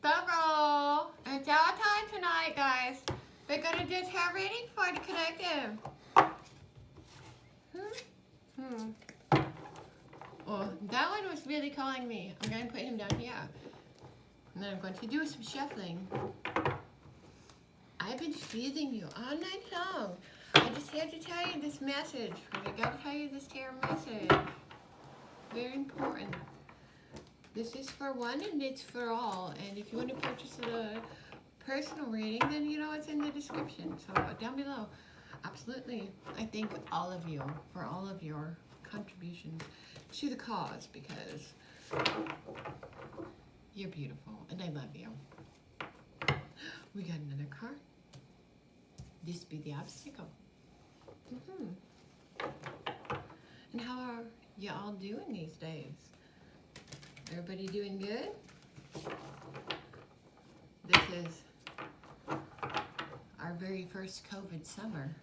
Bubble! It's our time tonight, guys. We're gonna do tarot reading for the collective. Oh, that one was really calling me. I'm going to put him down here. And then I'm going to do some shuffling. I've been soothing you all night long. I just had to tell you this message. I got to tell you this tarot message. Very important. This is for one and it's for all. And if you want to purchase a personal reading, then you know it's in the description. So down below. Absolutely. I thank all of you for all of your contributions to the cause because you're beautiful and I love you. We got another card. This be the obstacle. And how are you all doing these days? Everybody doing good? This is our very first COVID summer.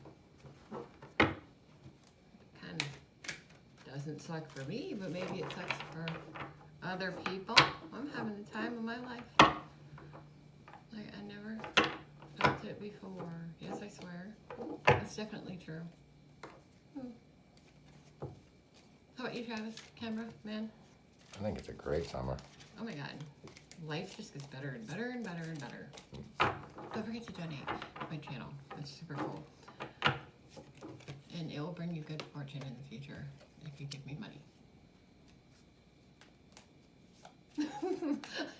Kind of doesn't suck for me, but maybe it sucks for other people. I'm having the time of my life. Like I never felt it before. Yes, I swear. It's definitely true. How about you, Travis? Camera, man? I think it's a great summer. Oh my God. Life just gets better and better and better and better. Don't forget to donate to my channel. It's super cool. And it will bring you good fortune in the future if you give me money.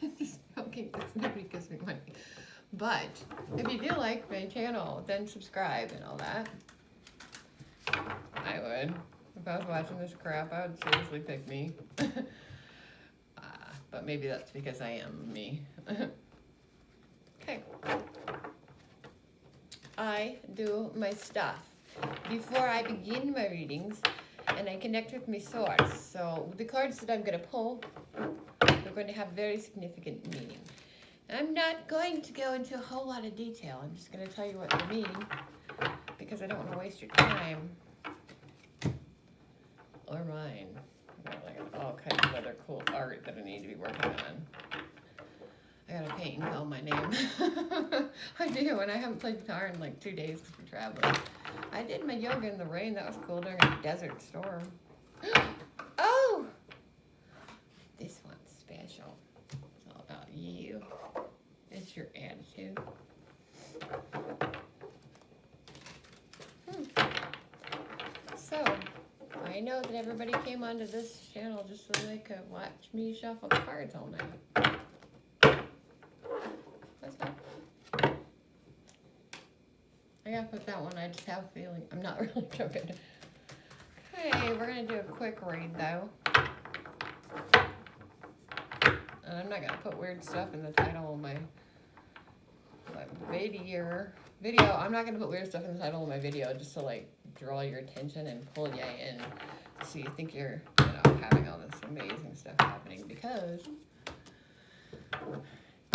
I'm just joking because nobody gives me money. But if you do like my channel, then subscribe and all that. I would. If I was watching this crap, I would seriously pick me. But maybe that's because I am me. Okay. I do my stuff before I begin my readings, and I connect with my source. So the cards that I'm going to pull, they're going to have very significant meaning. And I'm not going to go into a whole lot of detail. I'm just going to tell you what they mean because I don't want to waste your time or mine. I've got like all kinds of other cool art that I need to be working on. I got a paint and call my name. I do, and I haven't played guitar in like 2 days because we're traveling. I did my yoga in the rain. That was cool during a desert storm. Oh! This one's special. It's all about you. It's your attitude. So, I know that everybody came onto this channel just so they could watch me shuffle cards all night. That's fine. I gotta put that one. I just have a feeling. I'm not really joking. Okay, we're gonna do a quick read though. And I'm not gonna put weird stuff in the title of my video. I'm not gonna put weird stuff in the title of my video just to like draw your attention and pull you in so you think you're, having all this amazing stuff happening, because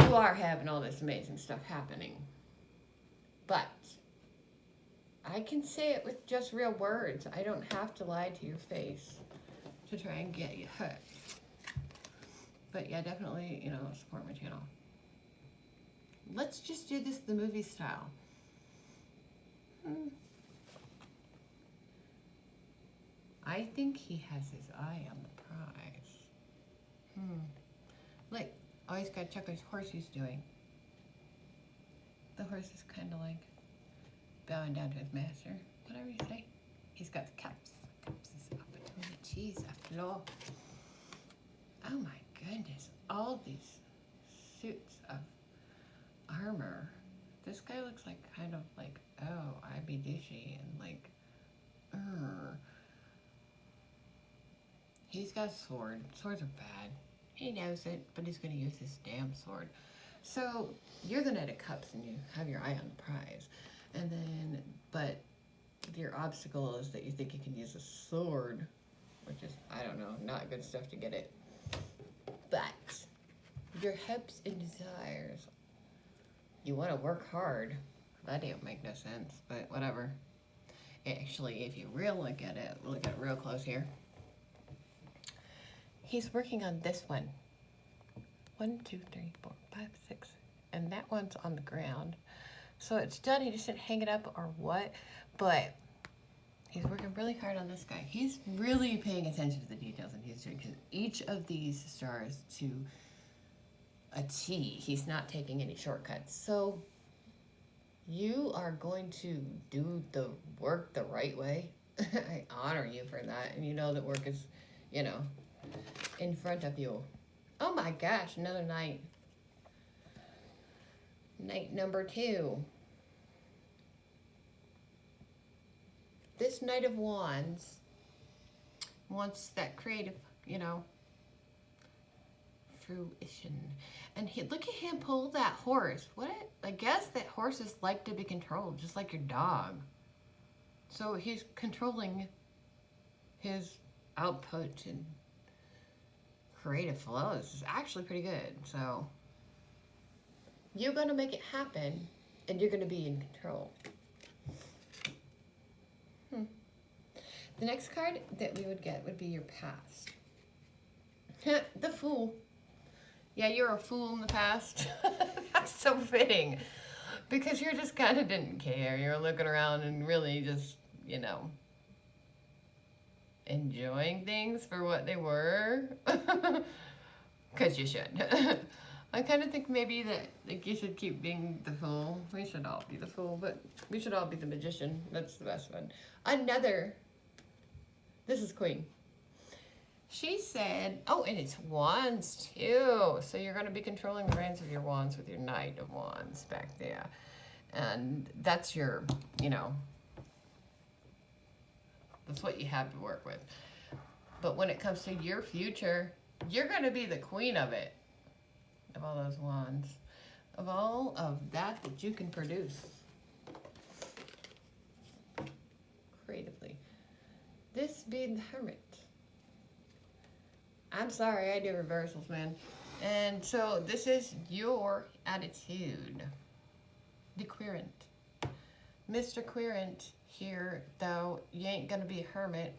you are having all this amazing stuff happening. But I can say it with just real words. I don't have to lie to your face to try and get you hooked. But yeah, definitely, support my channel. Let's just do this the movie style. I think he has his eye on the prize. Like, always gotta check what his horse is doing. The horse is kind of like bowing down to his master. Whatever you say. He's got the cups. Cups is up between the cheese, the floor. Oh my goodness. All these suits of armor. This guy looks like kind of like, oh, I'd be douchey and like, He's got a sword. Swords are bad. He knows it, but he's going to use his damn sword. So you're the Knight of Cups and you have your eye on the prize. And then, but your obstacle is that you think you can use a sword, which is, I don't know, not good stuff to get it. But your hopes and desires, you want to work hard. That don't make no sense, but whatever. Actually, if you really look at it real close here. He's working on this one. 1, 2, 3, 4, 5, 6, that one's on the ground. So it's done. He just didn't hang it up or what, but he's working really hard on this guy. He's really paying attention to the details, and he's doing each of these stars to a T. He's not taking any shortcuts. So you are going to do the work the right way. I honor you for that, and you know that work is, in front of you. Oh my gosh, another night. Night number 2. This Knight of Wands wants that creative, fruition. And look at him pull that horse. I guess that horses like to be controlled, just like your dog. So he's controlling his output and creative flow. This is actually pretty good. So you're going to make it happen, and you're going to be in control. The next card that we would get would be your past. The Fool. Yeah, you're a fool in the past. That's so fitting. Because you just kind of didn't care. You were looking around and really just, enjoying things for what they were. Because you should. I kind of think maybe that you should keep being the fool. We should all be the fool, but we should all be the magician. That's the best one. This is Queen. She said, and it's wands too. So you're going to be controlling the reins of your wands with your Knight of Wands back there. And that's your, that's what you have to work with. But when it comes to your future, you're going to be the queen of it. Of all those wands. Of all of that you can produce. Creatively. This being the Hermit. I'm sorry, I do reversals, man. And so this is your attitude. The Querent. Mr. Querent here, though, you ain't going to be a hermit.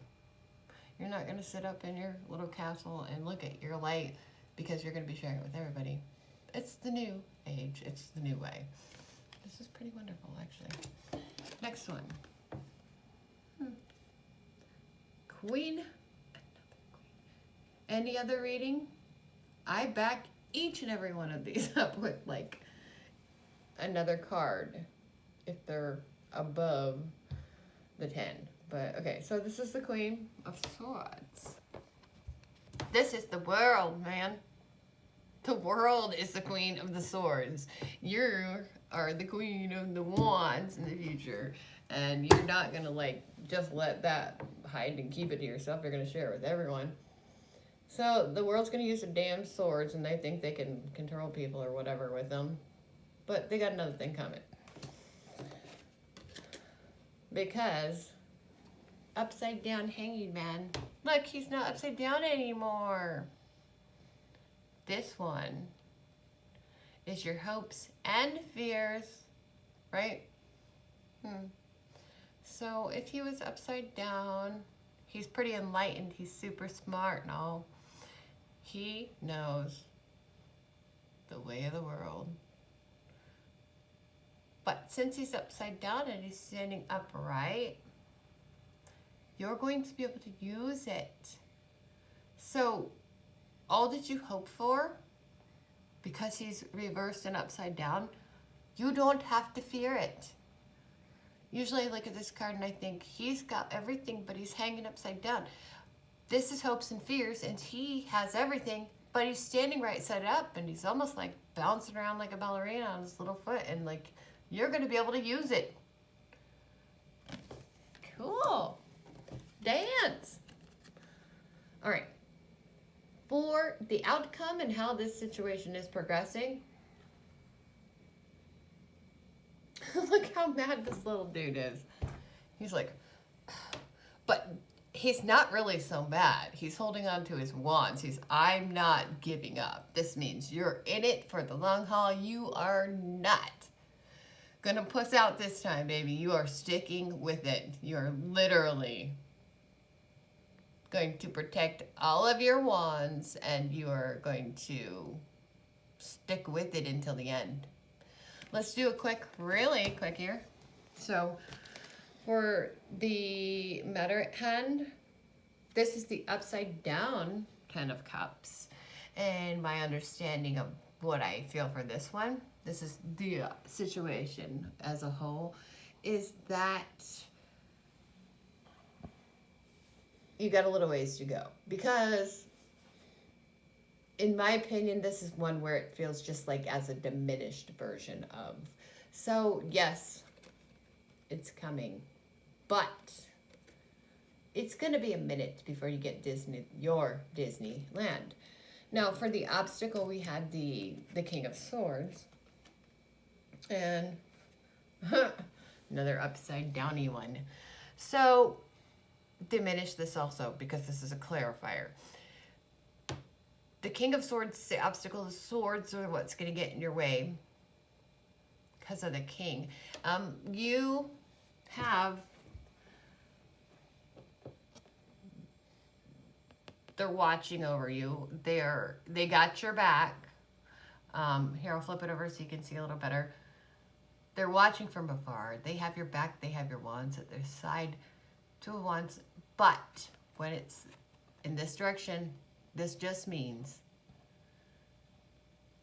You're not going to sit up in your little castle and look at your light because you're going to be sharing it with everybody. It's the new age. It's the new way. This is pretty wonderful, actually. Next one. Queen. Any other reading? I back each and every one of these up with another card if they're above the 10. But okay, so this is the Queen of Swords. This is the world, man. The world is the Queen of the Swords. You are the Queen of the Wands in the future. And you're not going to just let that hide and keep it to yourself. You're going to share it with everyone. So the world's going to use the damn swords, and they think they can control people or whatever with them. But they got another thing coming. Because upside down hanging man. Look, he's not upside down anymore. This one is your hopes and fears, right? So if he was upside down, he's pretty enlightened. He's super smart and all. He knows the way of the world. But since he's upside down and he's standing upright, you're going to be able to use it. So all that you hope for, because he's reversed and upside down, you don't have to fear it. Usually I look at this card and I think he's got everything, but he's hanging upside down. This is hopes and fears, and he has everything, but he's standing right side up, and he's almost like bouncing around like a ballerina on his little foot, and you're going to be able to use it. Cool. Dance. All right. For the outcome and how this situation is progressing, look how mad this little dude is. He's like, but he's not really so bad. He's holding on to his wands. I'm not giving up. This means you're in it for the long haul. You are not gonna puss out this time, baby. You are sticking with it. You are literally going to protect all of your wands, and you are going to stick with it until the end. let's do a really quick here. So for the Merit hand, this is the upside down 10 of Cups. And my understanding of what I feel for this one, this is the situation as a whole, is that you got a little ways to go. Because in my opinion, this is one where it feels just like as a diminished version of. So yes, it's coming, but it's going to be a minute before you get your Disneyland. Now, for the obstacle, we had the King of Swords, and another upside downy one. So diminish this also because this is a clarifier. The King of Swords, the obstacle of swords are what's going to get in your way because of the king. You have, they're watching over you. They got your back. Here, I'll flip it over so you can see a little better. They're watching from afar. They have your back. They have your wands at their side. 2 of Wands. But when it's in this direction, this just means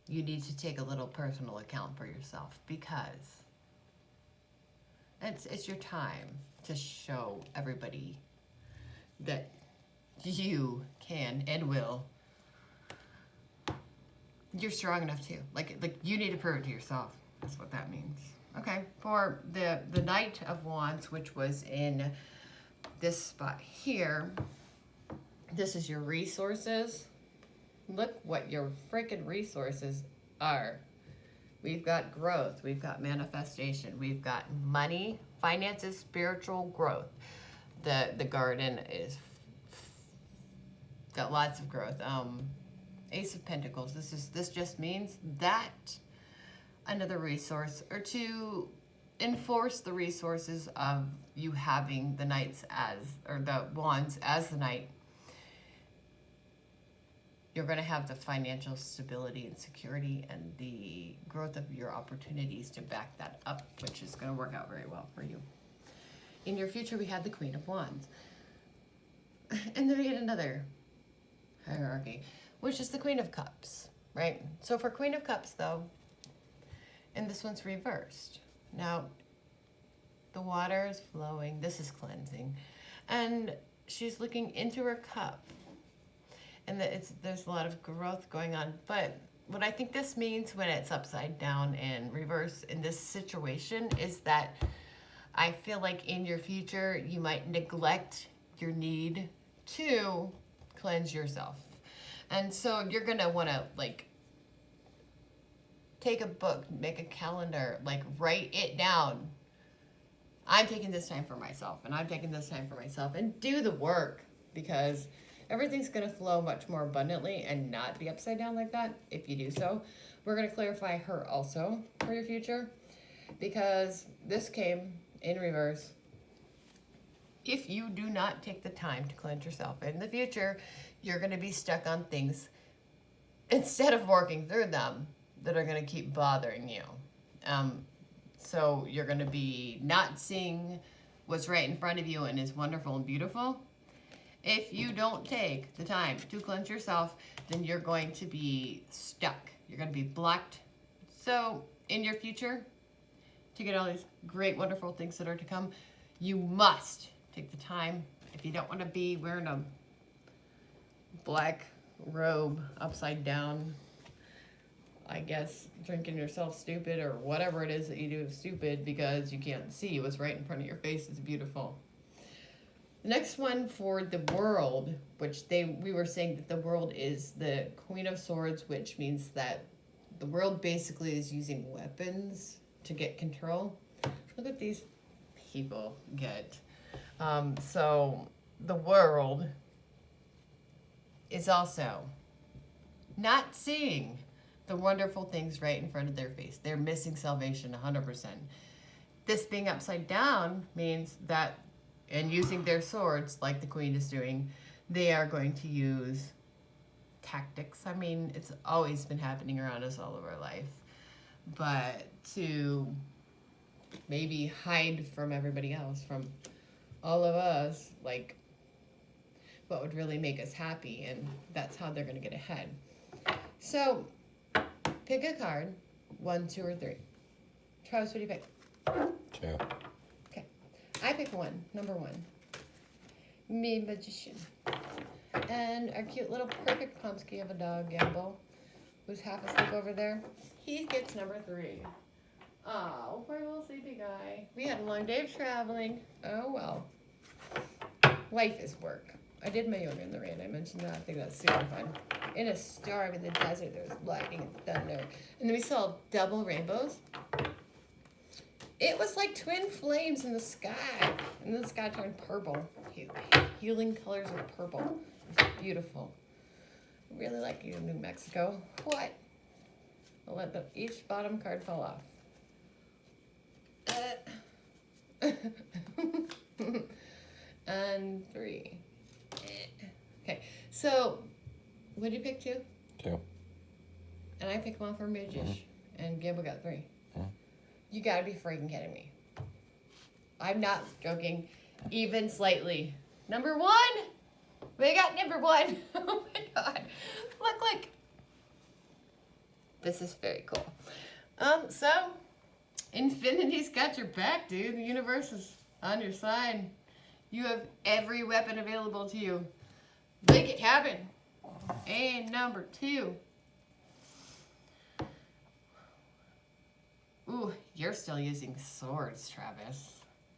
you need to take a little personal account for yourself, because it's your time to show everybody that you can and will. You're strong enough too. Like you need to prove it to yourself. That's what that means. Okay, for the Knight of Wands, which was in this spot here, this is your resources. Look what your freaking resources are. We've got growth. We've got manifestation. We've got money, finances, spiritual growth. The garden is got lots of growth. Ace of Pentacles. This just means that another resource, or to enforce the resources of you having the knights as, or the wands as the knight. You're going to have the financial stability and security and the growth of your opportunities to back that up, which is going to work out very well for you. In your future, we had the Queen of Wands. And then we had another hierarchy, which is the Queen of Cups, right? So for Queen of Cups, though, and this one's reversed. Now, the water is flowing. This is cleansing. And she's looking into her cup. And there's a lot of growth going on. But what I think this means when it's upside down and reverse in this situation is that I feel like in your future, you might neglect your need to cleanse yourself. And so you're going to want to, like, take a book, make a calendar, like, write it down. I'm taking this time for myself, and I'm taking this time for myself, and do the work, because everything's going to flow much more abundantly and not be upside down like that if you do so. We're going to clarify her also for your future, because this came in reverse. If you do not take the time to cleanse yourself in the future, you're going to be stuck on things instead of working through them that are going to keep bothering you. So you're going to be not seeing what's right in front of you and is wonderful and beautiful. If you don't take the time to cleanse yourself, then you're going to be stuck. You're going to be blocked. So in your future, to get all these great, wonderful things that are to come, you must take the time. If you don't want to be wearing a black robe upside down, I guess drinking yourself stupid or whatever it is that you do stupid because you can't see what's right in front of your face is beautiful. The next one for the world, which we were saying that the world is the Queen of Swords, which means that the world basically is using weapons to get control. Look what these people get. So the world is also not seeing the wonderful things right in front of their face. They're missing salvation 100%. This being upside down means that, and using their swords like the Queen is doing, they are going to use tactics. I mean, it's always been happening around us all of our life. but to maybe hide from everybody else, from all of us, like what would really make us happy, and that's how they're going to get ahead. So pick a card, 1, 2, or 3. Travis, what do you pick? 2. Okay, I pick 1, number 1. Me Magician. And our cute little perfect Pomsky of a dog, Gamble, who's half asleep over there, he gets number 3. Oh, poor little sleepy guy. We had a long day of traveling. Oh well. Life is work. I did my yoga in the rain. I mentioned that. I think that's super fun. In a storm in the desert, there was lightning and thunder. And then we saw double rainbows. It was like twin flames in the sky. And then the sky turned purple. Healing colors of purple. It's beautiful. I really like you in New Mexico. What? I'll let each bottom card fall off. And 3. Okay, so what did you pick? 2? 2. And I picked 1 for Midgish, and Gibble got 3. You gotta be freaking kidding me. I'm not joking, even slightly. Number 1! We got number 1. Oh my god. Look like. This is very cool. So Infinity's got your back, dude. The universe is on your side. You have every weapon available to you. Make it happen. And number 2. Ooh, you're still using swords, Travis.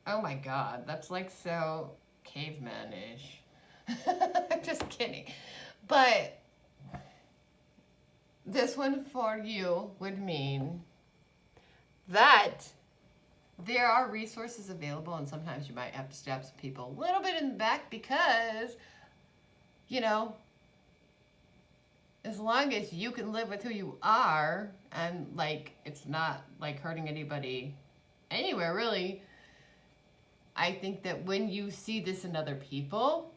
Oh my god, that's like so caveman-ish. I'm just kidding. But this one for you would mean that there are resources available, and sometimes you might have to stab some people a little bit in the back because, you know, as long as you can live with who you are and, like, it's not, like, hurting anybody anywhere, really, I think that when you see this in other people,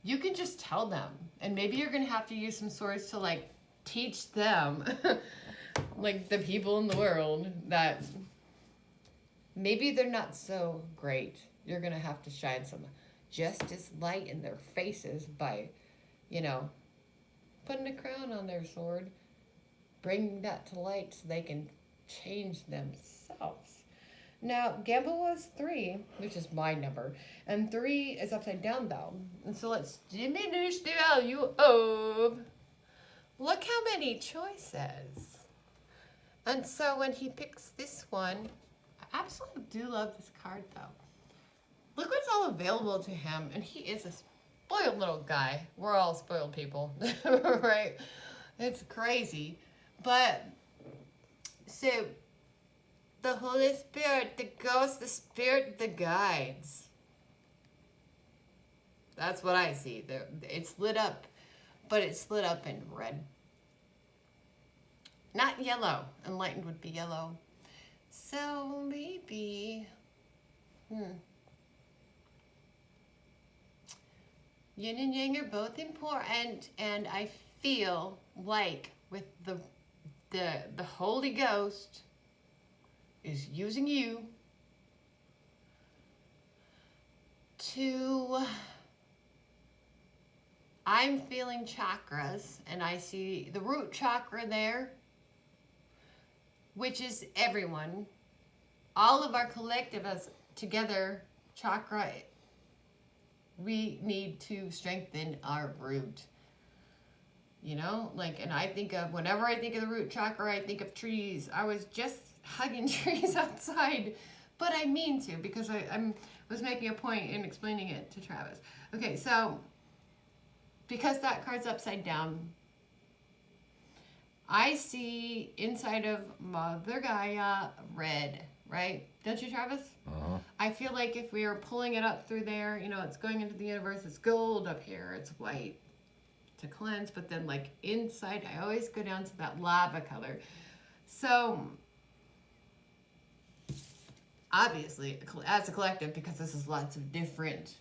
you can just tell them. And maybe you're going to have to use some swords to, like, teach them, like, the people in the world that maybe they're not so great. You're going to have to shine some justice light in their faces by, you know, putting a crown on their sword, bringing that to light so they can change themselves. Now, Gamble was 3, which is my number, and 3 is upside down, though. And so let's diminish the value of, look how many choices. And so when he picks this one, I absolutely do love this card, though. Look what's all available to him, and he is a spoiled little guy. We're all spoiled people, right? It's crazy. But, so, the Holy Spirit, the Ghost, the Spirit, the guides. That's what I see. It's lit up, but it's lit up in red. Not yellow. Enlightened would be yellow. So, maybe, Yin and Yang are both important, and I feel like with the Holy Ghost is using you to, I'm feeling chakras, and I see the root chakra there, which is everyone. All of our collective as together chakra, we need to strengthen our root. You know, like, and I think of, whenever I think of the root chakra, I think of trees. I was just hugging trees outside, but I mean to, because I was making a point in explaining it to Travis. Okay, so, because that card's upside down, I see inside of Mother Gaia red, right? Don't you, Travis? Uh-huh. I feel like if we were pulling it up through there, you know, it's going into the universe, it's gold up here, it's white to cleanse, but then like inside, I always go down to that lava color. So, obviously, as a collective, because this is lots of different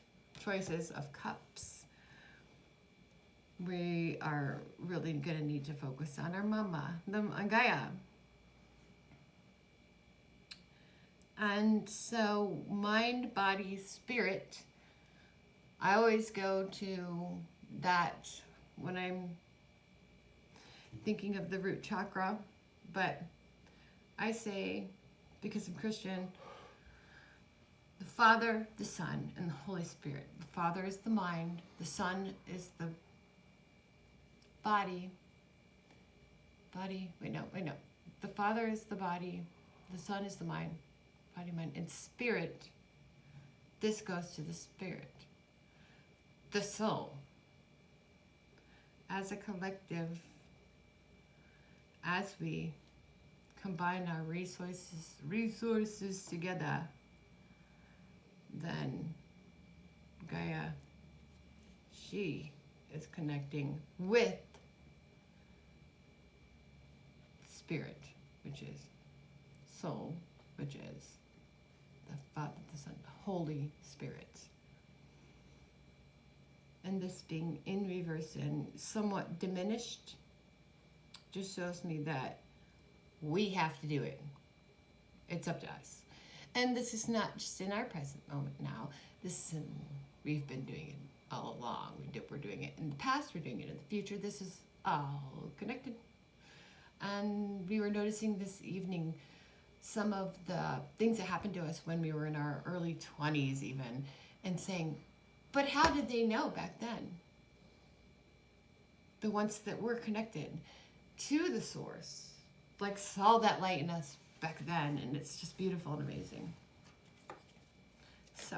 choices of cups, we are really going to need to focus on our mama, on Gaia. And so mind, body, spirit, I always go to that when I'm thinking of the root chakra, but I say, because I'm Christian, the Father, the Son, and the Holy Spirit. The Father is the mind, the Son is the body. The Father is the body, the Son is the mind, body, mind, and spirit. This goes to the spirit, the soul. As a collective, as we combine our resources together, then Gaia, she is connecting with spirit, which is soul, which is the Father, the Son, the Holy Spirit. And this being in reverse and somewhat diminished just shows me that we have to do it. It's up to us. And this is not just in our present moment now. We've been doing it all along. We're doing it in the past, we're doing it in the future. This is all connected. And we were noticing this evening some of the things that happened to us when we were in our early 20s even, and saying, but how did they know back then? The ones that were connected to the source, like saw that light in us back then, and it's just beautiful and amazing. So,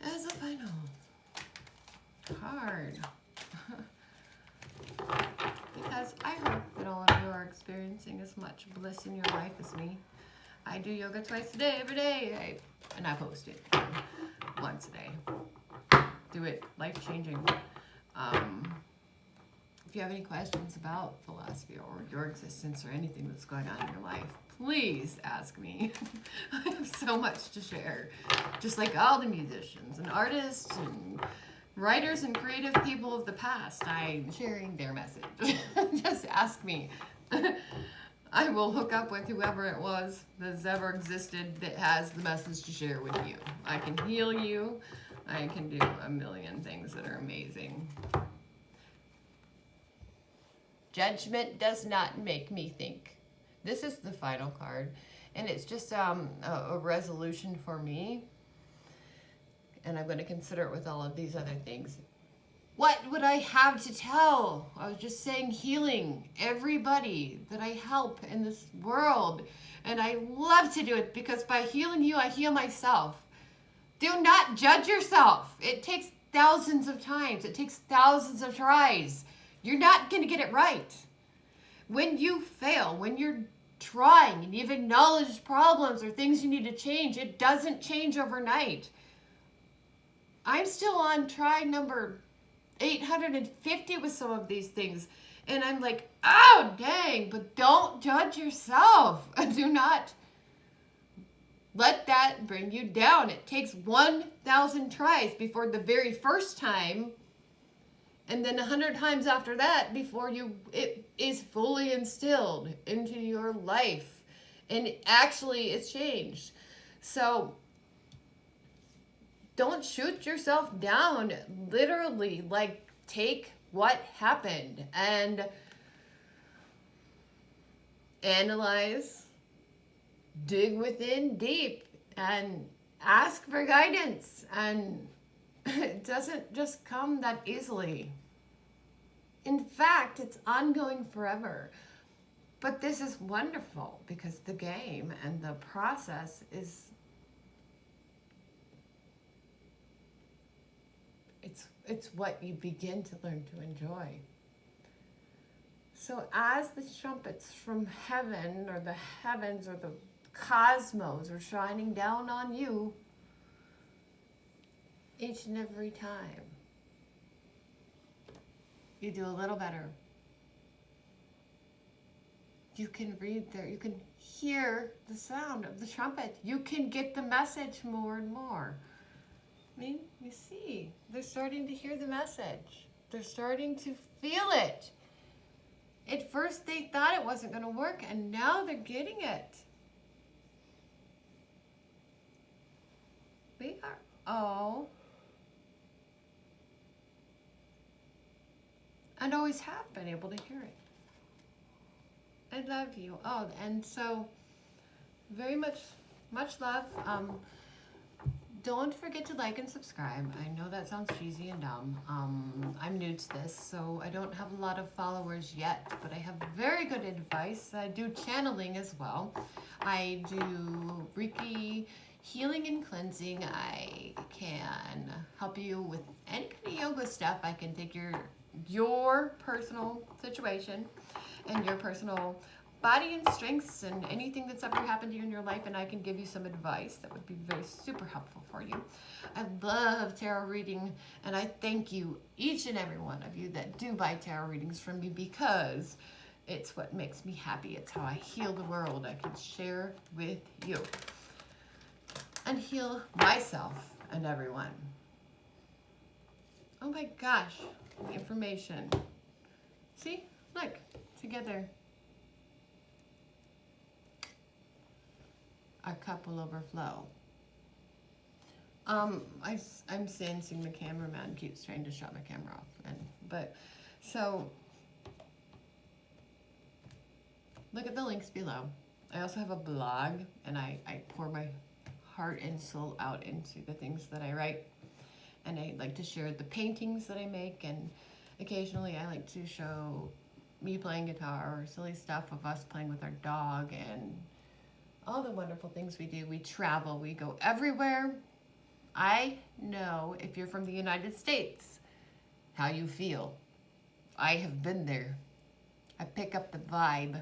as a final card, because I hope that all of you are experiencing as much bliss in your life as me. I do yoga twice a day, every day, and I post it once a day. Do it, life-changing. If you have any questions about philosophy or your existence or anything that's going on in your life, please ask me. I have so much to share. Just like all the musicians and artists and writers and creative people of the past, I'm sharing their message. Just ask me. I will hook up with whoever it was that's ever existed that has the message to share with you. I can heal you. I can do a million things that are amazing. Judgment does not make me think. This is the final card, and it's just a resolution for me, and I'm going to consider it with all of these other things. What would I have to tell? I was just saying healing everybody that I help in this world, and I love to do it because by healing you, I heal myself. Do not judge yourself. It takes thousands of times. It takes thousands of tries. You're not going to get it right. When you fail, when you're trying and you've acknowledged problems or things you need to change, it doesn't change overnight. I'm still on try number 850 with some of these things. And I'm like, oh, dang, but don't judge yourself. Do not let that bring you down. It takes 1,000 tries before the very first time, and then 100 times after that before it is fully instilled into your life. And actually it's changed. So don't shoot yourself down. Literally, like, take what happened and analyze, dig within deep, and ask for guidance. And it doesn't just come that easily. In fact, it's ongoing forever. But this is wonderful because the game and the process is it's what you begin to learn to enjoy. So as the trumpets from heaven or the heavens or the cosmos are shining down on you each and every time, you do a little better. You can read there, you can hear the sound of the trumpet. You can get the message more and more. I mean, you see, they're starting to hear the message. They're starting to feel it. At first they thought it wasn't going to work, and now they're getting it. We are all, and always have been able to hear it. I love you. Oh, and so very much love. Don't forget to like and subscribe. I know that sounds cheesy and dumb. I'm new to this, so I don't have a lot of followers yet, but I have very good advice. I do channeling as well. I do Reiki healing and cleansing. I can help you with any kind of yoga stuff. I can take your personal situation and your personal body and strengths and anything that's ever happened to you in your life, and I can give you some advice that would be very super helpful for you. I love tarot reading, and I thank you, each and every one of you that do buy tarot readings from me, because it's what makes me happy. It's how I heal the world. I can share with you and heal myself and everyone. Oh my gosh, the information. See, look, together. Our cup will overflow. I'm sensing the cameraman keeps trying to shut my camera off, so look at the links below. I also have a blog, and I pour my heart and soul out into the things that I write, and I like to share the paintings that I make, and occasionally I like to show me playing guitar or silly stuff of us playing with our dog and all the wonderful things we do. We travel, we go everywhere. I know if you're from the United States, how you feel. I have been there. I pick up the vibe.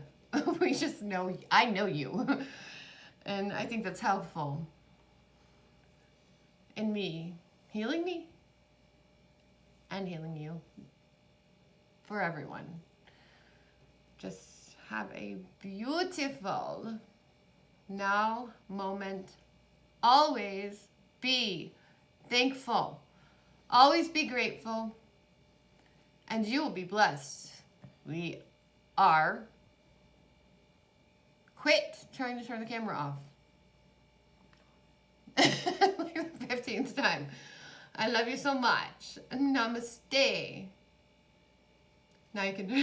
We just know, I know you. And I think that's helpful. And me and healing you for everyone. Just have a beautiful now moment. Always be thankful. Always be grateful. And you will be blessed. We are. Quit trying to turn the camera off. Like the 15th time. I love you so much. Namaste. Now you can